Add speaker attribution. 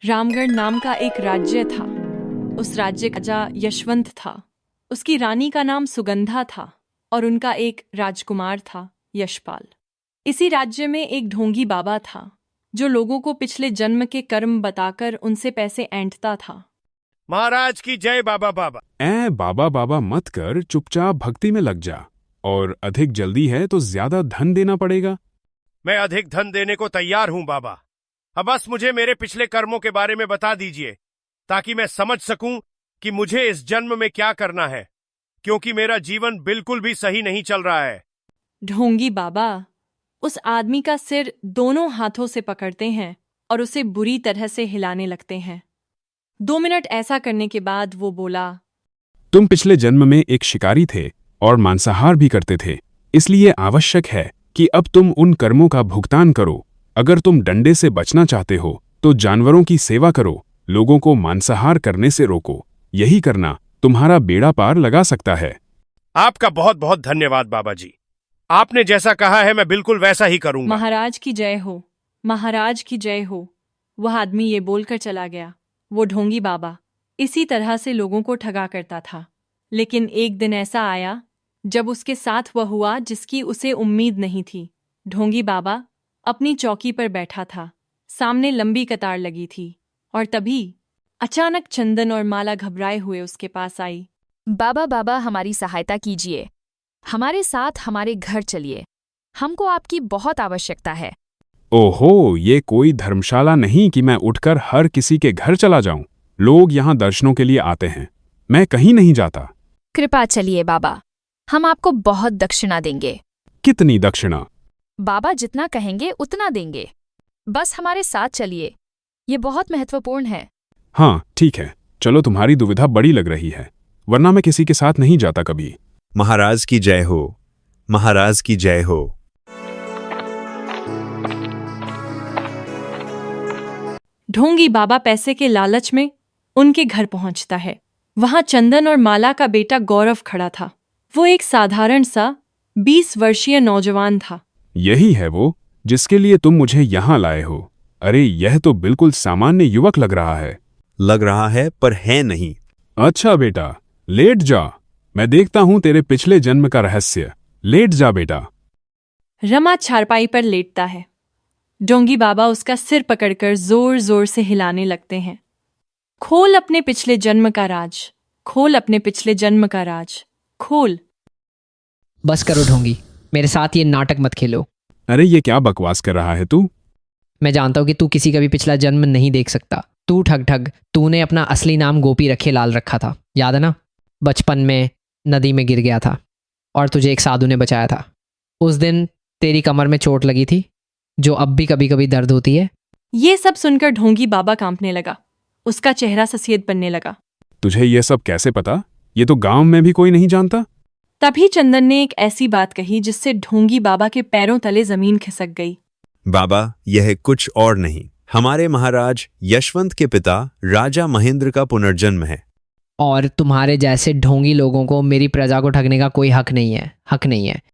Speaker 1: रामगढ़ नाम का एक राज्य था। उस राज्य का राजा यशवंत था। उसकी रानी का नाम सुगंधा था और उनका एक राजकुमार था, यशपाल। इसी राज्य में एक ढोंगी बाबा था जो लोगों को पिछले जन्म के कर्म बताकर उनसे पैसे ऐंठता था।
Speaker 2: महाराज की जय बाबा बाबा।
Speaker 3: बाबा बाबा मत कर, चुपचाप भक्ति में लग जा। और अधिक जल्दी है तो ज्यादा धन देना पड़ेगा।
Speaker 2: मैं अधिक धन देने को तैयार हूं बाबा। अब बस मुझे मेरे पिछले कर्मों के बारे में बता दीजिए ताकि मैं समझ सकूं कि मुझे इस जन्म में क्या करना है, क्योंकि मेरा जीवन बिल्कुल भी सही नहीं चल रहा है।
Speaker 1: ढोंगी बाबा उस आदमी का सिर दोनों हाथों से पकड़ते हैं और उसे बुरी तरह से हिलाने लगते हैं। 2 मिनट ऐसा करने के बाद वो बोला,
Speaker 3: तुम पिछले जन्म में एक शिकारी थे और मांसाहार भी करते थे, इसलिए आवश्यक है कि अब तुम उन कर्मों का भुगतान करो। अगर तुम डंडे से बचना चाहते हो तो जानवरों की सेवा करो, लोगों को मांसाहार करने से रोको। यही करना तुम्हारा बेड़ा पार लगा सकता है।
Speaker 2: आपका बहुत बहुत धन्यवाद बाबा जी। आपने जैसा कहा है मैं बिल्कुल वैसा ही करूंगा।
Speaker 1: महाराज की जय हो, महाराज की जय हो। वह आदमी ये बोलकर चला गया। वो ढोंगी बाबा इसी तरह से लोगों को ठगा करता था। लेकिन एक दिन ऐसा आया जब उसके साथ वह हुआ जिसकी उसे उम्मीद नहीं थी। ढोंगी बाबा अपनी चौकी पर बैठा था। सामने लंबी कतार लगी थी और तभी अचानक चंदन और माला घबराए हुए उसके पास आई।
Speaker 4: बाबा बाबा हमारी सहायता कीजिए, हमारे साथ हमारे घर चलिए, हमको आपकी बहुत आवश्यकता है।
Speaker 3: ओहो, ये कोई धर्मशाला नहीं कि मैं उठकर हर किसी के घर चला जाऊं। लोग यहाँ दर्शनों के लिए आते हैं, मैं कहीं नहीं जाता।
Speaker 4: कृपा चलिए बाबा, हम आपको बहुत दक्षिणा देंगे।
Speaker 3: कितनी दक्षिणा?
Speaker 4: बाबा जितना कहेंगे उतना देंगे, बस हमारे साथ चलिए, ये बहुत महत्वपूर्ण है।
Speaker 3: हाँ ठीक है, चलो। तुम्हारी दुविधा बड़ी लग रही है, वरना मैं किसी के साथ नहीं जाता कभी।
Speaker 5: महाराज की जय हो, महाराज की जय हो।
Speaker 1: ढोंगी बाबा पैसे के लालच में उनके घर पहुंचता है। वहां चंदन और माला का बेटा गौरव खड़ा था। वो एक साधारण सा 20 वर्षीय नौजवान था।
Speaker 3: यही है वो जिसके लिए तुम मुझे यहाँ लाए हो। अरे यह तो बिल्कुल सामान्य युवक लग रहा है।
Speaker 5: लग रहा है पर है नहीं।
Speaker 3: अच्छा बेटा, लेट जा, मैं देखता हूं तेरे पिछले जन्म का रहस्य। लेट जा बेटा।
Speaker 1: रमा चारपाई पर लेटता है। ढोंगी बाबा उसका सिर पकड़कर जोर जोर से हिलाने लगते हैं। खोल अपने पिछले जन्म का राज, खोल अपने पिछले जन्म का राज, खोल।
Speaker 6: बस करो ढोंगी, मेरे साथ ये नाटक मत खेलो।
Speaker 3: अरे ये क्या बकवास कर रहा है तू?
Speaker 6: मैं जानता हूँ कि तू किसी का भी पिछला जन्म नहीं देख सकता। तू ठग, तूने अपना असली नाम गोपी रखे लाल रखा था, याद है ना? बचपन में नदी में गिर गया था और तुझे एक साधु ने बचाया था। उस दिन तेरी कमर में चोट लगी थी, जो अब भी कभी कभी दर्द होती है।
Speaker 1: ये सब सुनकर ढोंगी बाबा कांपने लगा। उसका चेहरा सफेद बनने लगा।
Speaker 3: तुझे ये सब कैसे पता? ये तो गांव में भी कोई नहीं जानता।
Speaker 1: तभी चंदन ने एक ऐसी बात कही जिससे ढोंगी बाबा के पैरों तले जमीन खिसक गई।
Speaker 5: बाबा, यह कुछ और नहीं, हमारे महाराज यशवंत के पिता राजा महेंद्र का पुनर्जन्म है।
Speaker 6: और तुम्हारे जैसे ढोंगी लोगों को मेरी प्रजा को ठगने का कोई हक नहीं है, हक नहीं है।